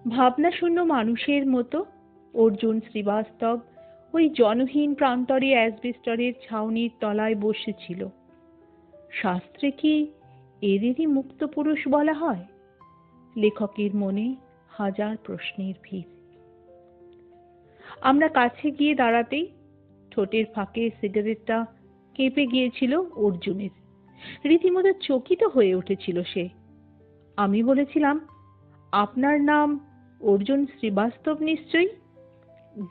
ভাবনাশূন্য মানুষের মতো অর্জুন শ্রীবাস্তব ওই জনহীন প্রান্তরে অ্যাসবেস্টরের ছাউনির তলায় বসেছিল। শাস্ত্রে কি এদেরই মুক্ত পুরুষ বলা হয়? লেখকের মনে হাজার প্রশ্নের ভিড়। আমরা কাছে গিয়ে দাঁড়াতেই ঠোঁটের ফাঁকে সিগারেটটা কেঁপে গিয়েছিল অর্জুনের। রীতিমতো চকিত হয়ে উঠেছিল সে। আমি বলেছিলাম, আপনার নাম অর্জুন শ্রীবাস্তব নিশ্চয়ই?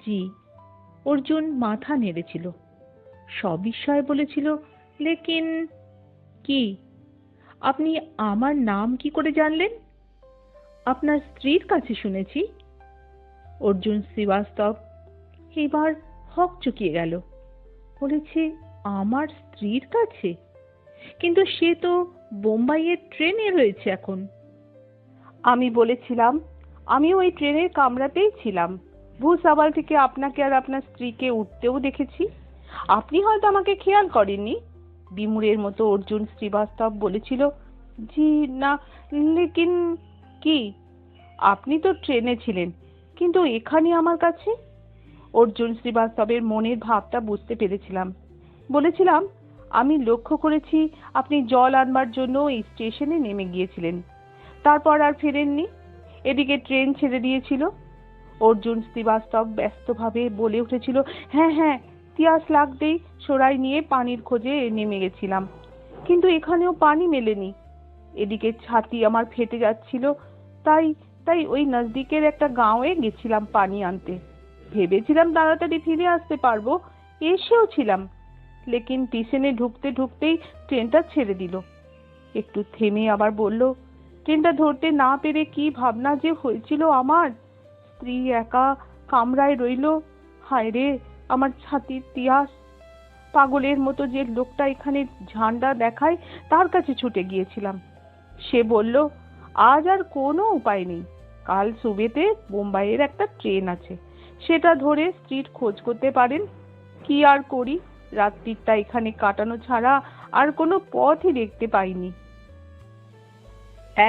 জি। অর্জুন মাথা নেড়েছিল, সবিস্ময়ে বলেছিল, লেকিন কি? আপনি আমার নাম কি করে জানলেন? আপনার স্ত্রীর কাছে শুনেছি। অর্জুন শ্রীবাস্তব এবার হকচকিয়ে গেল। বলেছে, আমার স্ত্রীর কাছে? কিন্তু সে তো বোম্বাইয়ের ট্রেনে রয়েছে এখন। আমি বলেছিলাম, আমি ওই ট্রেনের কামরাতেই ছিলাম। ভূসাবাল থেকে আপনাকে আর আপনার স্ত্রীকে উঠতেও দেখেছি। আপনি হয়তো আমাকে খেয়াল করেননি। বিমূঢ়ের মতো অর্জুন শ্রীবাস্তব বলেছিল, জি না, লেকিন কি? আপনি তো ট্রেনে ছিলেন, কিন্তু এখানে আমার কাছে। অর্জুন শ্রীবাস্তবের মনের ভাবটা বুঝতে পেরেছিলাম। বলেছিলাম, আমি লক্ষ্য করেছি আপনি জল আনবার জন্য এই স্টেশনে নেমে গিয়েছিলেন, তারপর আর ফেরেননি। এদিকে ট্রেন ছেড়ে দিয়েছিল। অর্জুন শ্রীবাস্তব ব্যস্তভাবে বলে উঠেছিল, হ্যাঁ হ্যাঁ, তিয়াস লাগতেই সরাই নিয়ে পানির খোঁজে নেমে গেছিলাম, কিন্তু এখানেও পানি মেলেনি। এদিকে ছাতি আমার ফেটে যাচ্ছিল, তাই তাই ওই নজদিকের একটা গাঁওয়ে গেছিলাম পানি আনতে। ভেবেছিলাম তাড়াতাড়ি ফিরে আসতে পারবো, এসেও ছিলাম, লেকিন স্টেশনে ঢুকতে ঢুকতেই ট্রেনটা ছেড়ে দিল। একটু থেমে আবার বলল, ট্রেনটা ধরতে না পেরে কি ভাবনা যে হয়েছিল আমার। স্ত্রী একা কামরায় রইল। হায় রে, আমার ছাতির তিয়াস। পাগলের মতো যে লোকটা এখানে ঝান্ডা দেখায় তার কাছে ছুটে গিয়েছিলাম। সে বলল, আজ আর কোনো উপায় নেই, কাল সুবেতে বোম্বাইয়ের একটা ট্রেন আছে, সেটা ধরে স্ত্রীর খোঁজ করতে পারেন। কি আর করি, রাত্রিটা এখানে কাটানো ছাড়া আর কোনো পথই দেখতে পাইনি।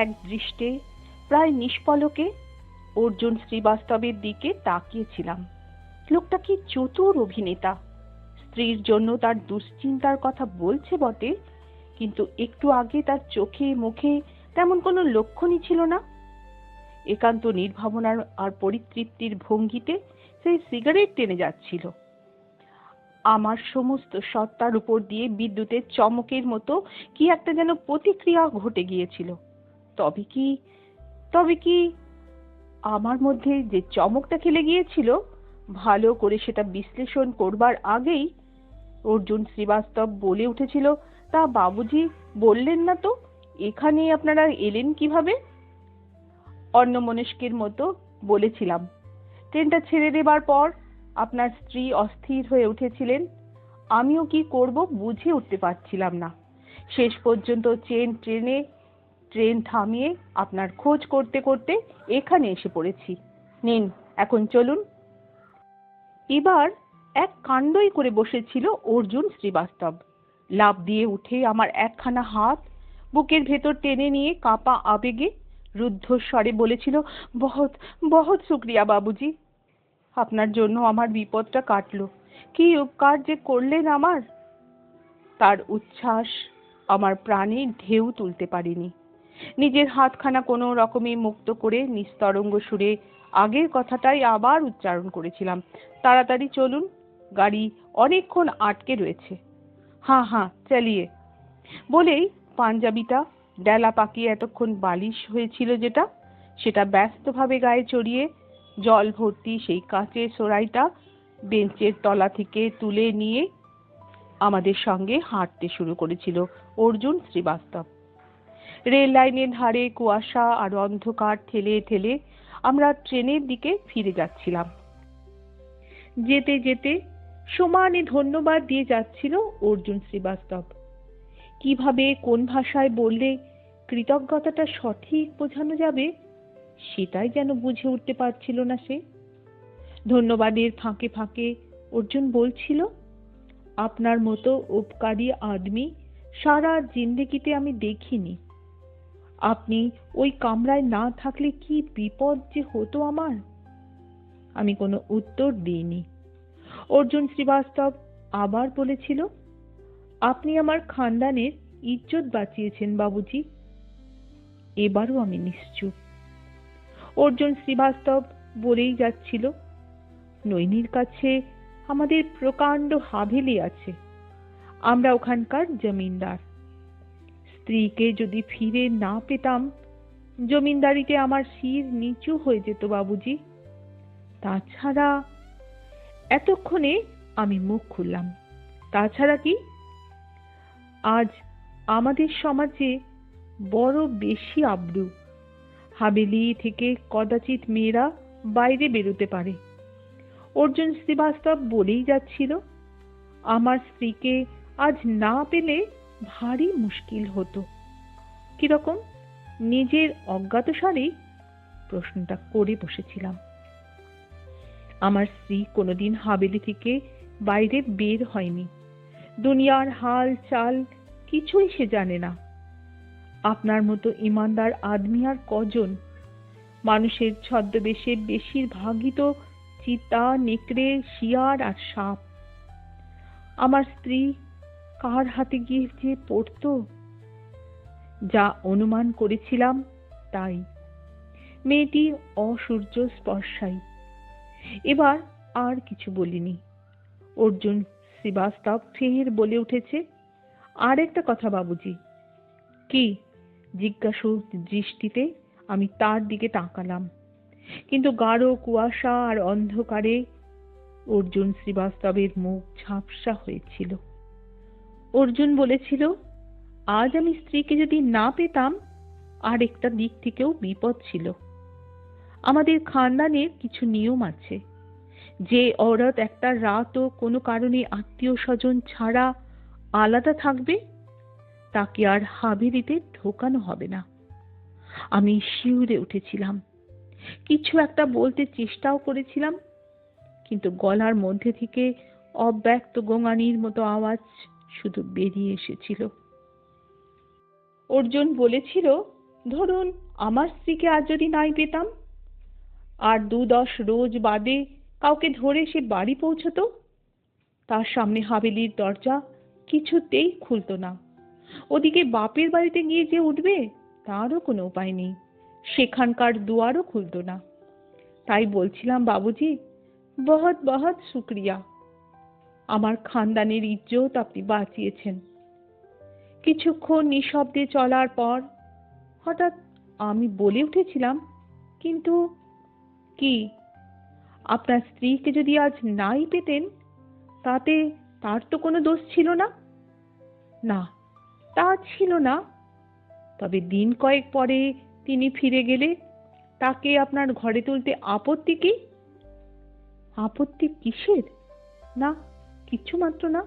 এক দৃষ্টে প্রায় নিষ্পলকে অর্জুন শ্রীবাস্তবের দিকে তাকিয়েছিলাম। লোকটা কি চতুর অভিনেতা! স্ত্রীর জন্য তার দুশ্চিন্তার কথা বলছে বটে, কিন্তু একটু আগে তার চোখে মুখে তেমন কোনো লক্ষণই ছিল না। একান্ত নির্ভাবনার আর পরিতৃপ্তির ভঙ্গিতে সেই সিগারেট টেনে যাচ্ছিল। আমার সমস্ত সত্তার উপর দিয়ে বিদ্যুতের চমকের মতো কি একটা যেন প্রতিক্রিয়া ঘটে গিয়েছিল। তবে কি আমার মধ্যে যে চমকটা খেলে গিয়েছিল, ভালো করে সেটা বিশ্লেষণ করবার আগেই অর্জুন শ্রীবাস্তব বলে উঠেছিল, তা বাবুজি বললেন না তো, এখানে আপনারা এলেন কিভাবে? অন্যমনস্কের মতো বলেছিলাম, ট্রেনটা ছেড়ে দেবার পর আপনার স্ত্রী অস্থির হয়ে উঠেছিলেন। আমিও কি করব বুঝে উঠতে পারছিলাম না। শেষ পর্যন্ত ট্রেন থামিয়ে আপনার খোঁজ করতে করতে এখানে এসে পড়েছি। নিন, এখন চলুন। এবার এক কাণ্ডই করে বসেছিল অর্জুন শ্রীবাস্তব। লাফ দিয়ে উঠে আমার একখানা হাত বুকের ভেতর টেনে নিয়ে কাঁপা আবেগে রুদ্ধস্বরে বলেছিল, বহুত বহুত শুক্রিয়া বাবুজি, আপনার জন্য আমার বিপদটা কাটলো। কি উপকার যে করলেন আমার! তার উচ্ছ্বাস আমার প্রাণে ঢেউ তুলতে পারিনি। নিজের হাতখানা কোনো রকমে মুক্ত করে নিস্তরঙ্গ সুরে আগের কথাটাই আবার উচ্চারণ করেছিলাম, তাড়াতাড়ি চলুন, গাড়ি অনেকক্ষণ আটকে রয়েছে। হ্যাঁ হ্যাঁ, চালিয়ে। বলেই পাঞ্জাবিটা ডেলা পাকিয়ে এতক্ষণ বালিশ হয়েছিল যেটা, সেটা ব্যস্তভাবে গায়ে চড়িয়ে জল ভর্তি সেই কাঁচের সরাইটা বেঞ্চের তলা থেকে তুলে নিয়ে আমাদের সঙ্গে হাঁটতে শুরু করেছিল অর্জুন শ্রীবাস্তব। রেল লাইনের ধারে কুয়াশা আর অন্ধকার ঠেলে ঠেলে আমরা ট্রেনের দিকে ফিরে যাচ্ছিলাম। যেতে যেতে সমানে ধন্যবাদ দিয়ে যাচ্ছিল অর্জুন শ্রীবাস্তব। কিভাবে কোন ভাষায় বললে কৃতজ্ঞতাটা সঠিক বোঝানো যাবে সেটাই যেন বুঝে উঠতে পারছিল না সে। ধন্যবাদের ফাঁকে ফাঁকে অর্জুন বলছিল, আপনার মতো উপকারী আদমি সারা জিন্দেগিতে আমি দেখিনি। আপনি ওই কামরায় না থাকলে কি বিপদ যে হতো আমার। আমি কোনো উত্তর দিইনি। অর্জুন শ্রীবাস্তব আবার বলেছিল, আপনি আমার খানদানের ইজ্জত বাঁচিয়েছেন বাবুজি। এবারও আমি নিশ্চুপ। অর্জুন শ্রীবাস্তব বলেই যাচ্ছিল, নৈনির কাছে আমাদের প্রকাণ্ড হাভেলি আছে, আমরা ওখানকার জমিনদার। স্ত্রীকে যদি ফিরে না পেতাম, জমিনদারিতে আমার শির নিচু হয়ে যেত বাবুজি। তাছাড়া, এতক্ষণে আমি মুখ খুললাম, তাছাড়া কি? আজ আমাদের সমাজে বড় বেশি আব্রু। হাভেলি থেকে কদাচিৎ মেয়েরা বাইরে বেরোতে পারে। অর্জুন শ্রীবাস্তব বলেই যাচ্ছিল, আমার স্ত্রীকে আজ না পেলে ভারী মুশকিল হতো। কিরকম? নিজের অজ্ঞাতসারেই প্রশ্নটা করে বসেছিলাম। আমার স্ত্রী কোনোদিন হাভেলি থেকে বাইরে বের হয়নি। দুনিয়ার হাল চাল কিছুই সে জানে না। আপনার মতো ইমানদার আদমি আর কজন? মানুষের ছদ্মবেশে বেশিরভাগই তো চিতা, নেকড়ে, শিয়ার আর সাপ। আমার স্ত্রী কার হাতে গিয়ে যে পড়তো, যা অনুমান করেছিলাম তাই। মেয়েটি অসূর্য স্পর্শাই। এবার আর কিছু বলিনি। অর্জুন শ্রীবাস্তব ফের বলে উঠেছে, আর একটা কথা বাবুজি। কি? জিজ্ঞাসু দৃষ্টিতে আমি তার দিকে তাকালাম, কিন্তু গাঢ় কুয়াশা আর অন্ধকারে অর্জুন শ্রীবাস্তবের মুখ ঝাপসা হয়েছিল। অর্জুন বলেছিল, আজ আমি স্ত্রীকে যদি না পেতাম, আর একটা দিক থেকেও বিপদ ছিল। আমাদের খানদানের কিছু নিয়ম আছে। যে औरत একটা রাতও কোনো কারণে আত্মীয় স্বজন ছাড়া আলাদা থাকবে, তাকে আর হাভেলিতে ঢোকানো হবে না। আমি শিউরে উঠেছিলাম। কিছু একটা বলতে চেষ্টাও করেছিলাম, কিন্তু গলার মধ্যে থেকে অব্যক্ত গোঙানির মতো আওয়াজ শুধু বেরিয়ে এসেছিল। অর্জুন বলেছিল, ধরুন আমার স্ত্রীকে আজ যদি নাই পেতাম, আর 2-10 রোজ বাদে কাউকে ধরে সে বাড়ি পৌঁছতো, তার সামনে হাভেলির দরজা কিছুতেই খুলতো না। ওদিকে বাপের বাড়িতে গিয়ে যে উঠবে তারও কোনো উপায় নেই, সেখানকার দুয়ারও খুলতো না। তাই বলছিলাম বাবুজি, বহুত বহুত শুক্রিয়া। আমার খানদানের ইজ্জত আপনি বাঁচিয়েছেন। কিছুক্ষণ নিঃশব্দে চলার পর হঠাৎ আমি বলে উঠেছিলাম, কিন্তু কি? আপনার স্ত্রীকে যদি আজ নাই পেতেন, তাতে তার তো কোনো দোষ ছিল না। না, তা ছিল না। তবে দিন কয়েক পরে তিনি ফিরে গেলে তাকে আপনার ঘরে তুলতে আপত্তি কি? আপত্তি কিসের? না, কিছু মাত্র না।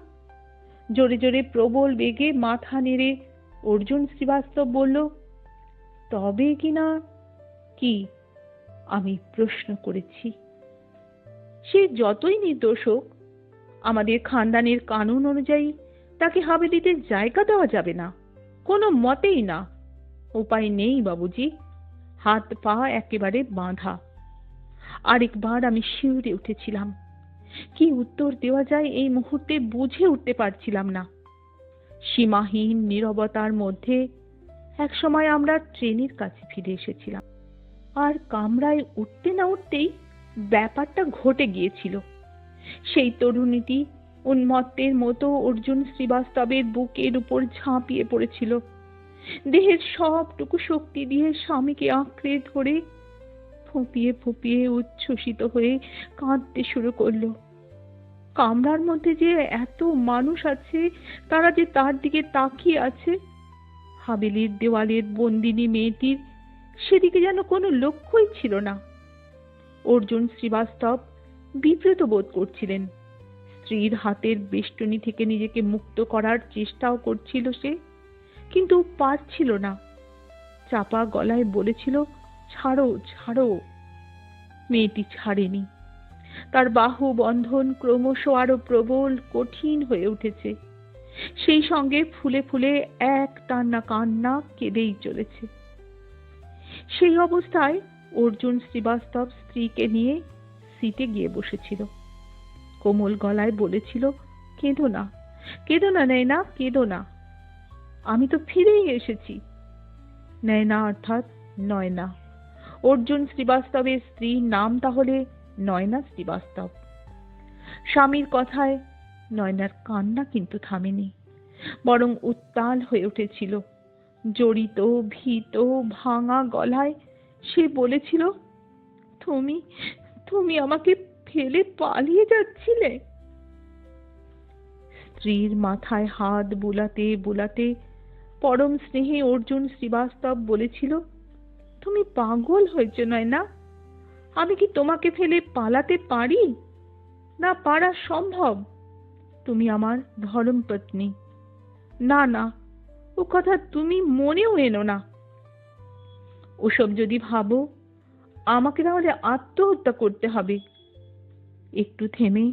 জোরে জোরে প্রবল বেগে মাথা নেড়ে অর্জুন শ্রীবাস্তব বলল, তবে কিনা কি? আমি প্রশ্ন করেছি। সে যতই নির্দোষ হোক, আমাদের খানদানের কানুন অনুযায়ী তাকে হাভেলিতে জায়গা দেওয়া যাবে না, কোনো মতেই না। উপায় নেই বাবুজি, হাত পা একেবারে বাঁধা। আরেকবার আমি শিউরে উঠেছিলাম। কি উত্তর দেওয়া যায় এই মুহূর্তে বুঝে উঠতে পারছিলাম না। সীমাহীন নীরবতার মধ্যে একসময় আমরা ট্রেনের কাছে ফিরে এসেছিলাম, আর কামরায় উঠতে না উঠতেই ব্যাপারটা ঘটে গিয়েছিল। সেই তরুণীটি উন্মত্তের মতো অর্জুন শ্রীবাস্তবের বুকের উপর ঝাঁপিয়ে পড়েছিল। দেহের সবটুকু শক্তি দিয়ে স্বামীকে আঁকড়ে ধরে ফুঁপিয়ে ফুঁপিয়ে উচ্ছ্বসিত হয়ে কাঁদতে শুরু করলো। কামরার মধ্যে যে এত মানুষ আছে, তারা যে তার দিকে তাকিয়ে আছে, হাভেলির দেওয়ালের বন্দিনী মেয়েটির সেদিকে যেন কোনো লক্ষ্যই ছিল না। অর্জুন শ্রীবাস্তব বিব্রত বোধ করছিলেন। স্ত্রীর হাতের বেষ্টনী থেকে নিজেকে মুক্ত করার চেষ্টাও করছিল সে, কিন্তু পারছিল না। চাপা গলায় বলেছিল, ছাড়ো ছাড়ো। মেয়েটি ছাড়েনি। তার বাহু বন্ধন ক্রমশ আরো প্রবল, কঠিন হয়ে উঠেছে। সেই সঙ্গে ফুলে ফুলে এক টানা কান্না কেঁদেই চলেছে। সেই অবস্থায় অর্জুন শ্রীবাস্তব স্ত্রীকে নিয়ে সিটে গিয়ে বসেছিল। কোমল গলায় বলেছিল, কেঁদো না, কেঁদো না নয়না, কেঁদো না, আমি তো ফিরেই এসেছি। নয়না অর্থাৎ নয়না, অর্জুন শ্রীবাস্তবের স্ত্রীর নাম তাহলে নয়না শ্রীবাস্তব। স্বামীর কথায় নয়নার কান্না কিন্তু থামেনি, বরং উত্তাল হয়ে উঠেছিল। জড়িত, ভীত, ভাঙা গলায় সে বলেছিল, তুমি তুমি আমাকে ফেলে পালিয়ে যাচ্ছিলে। স্ত্রীর মাথায় হাত বুলাতে বুলাতে পরম স্নেহে অর্জুন শ্রীবাস্তব বলেছিল, তুমি পাগল হয়েছো নয়না, আমি কি তোমাকে ফেলে পালাতে পারি? না পারা সম্ভব। তুমি আমার ধর্মপত্নী। না না, ও কথা তুমি মনেও এনো না। ওসব যদি ভাবো, আমাকে তাহলে আত্মহত্যা করতে হবে। একটু থেমে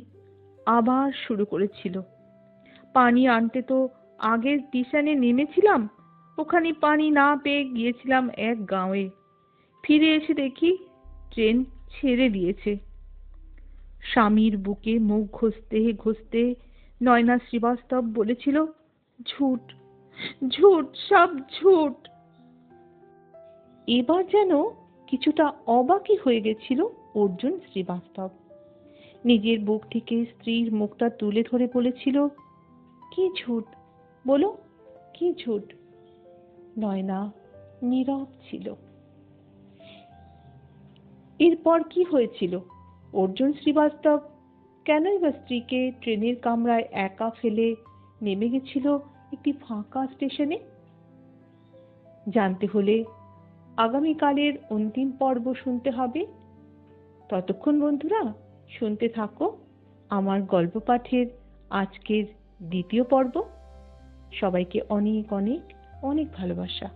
আবার শুরু করেছিল, পানি আনতে তো আগের স্টেশনে নেমেছিলাম, ওখানে পানি না পেয়ে গিয়েছিলাম এক গাঁয়ে। ফিরে এসে দেখি ট্রেন ছেড়ে দিয়েছে। স্বামীর বুকে মুখ ঘষতে ঘষতে নয়না শ্রীবাস্তব বলেছিল, ঝুট, ঝুট, সব ঝুট। এবার যেন কিছুটা অবাকই হয়ে গেছিল অর্জুন শ্রীবাস্তব। নিজের বুক থেকে স্ত্রীর মুখটা তুলে ধরে বলেছিল, কি ঝুট বলো, কি ঝুট? নয়না নীরব ছিল। এরপর কি হয়েছিল? অর্জুন শ্রীবাস্তব কেনই বা স্ত্রীকে ট্রেনের কামরায় একা ফেলে নেমে গেছিল একটি ফাঁকা স্টেশনে? জানতে হলে আগামীকালের অন্তিম পর্ব শুনতে হবে। ততক্ষণ বন্ধুরা শুনতে থাকো আমার গল্প পাঠের আজকের দ্বিতীয় পর্ব। সবাইকে অনেক অনেক অনেক ভালোবাসা।